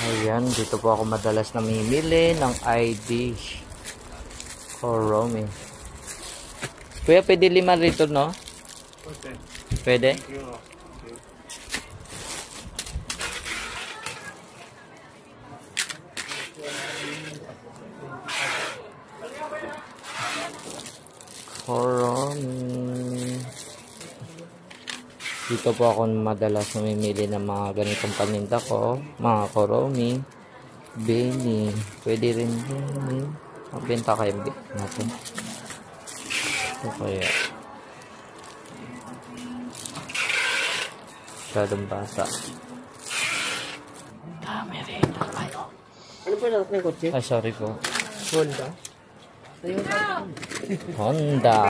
Ayan, dito po ako madalas namimili ng ID Koromi. Kuya, pwede 5 rito, no? Pwede? Koromi. Dito po ako madalas namimili ng mga ganitong paninda ko. Mga Koromi, Beni. Pwede rin Beni. Magbenta kayo natin. Ito kaya. Masyadong bata. Dami rin. Ano po lang ng kotse? Ay, sorry po. Honda. Honda.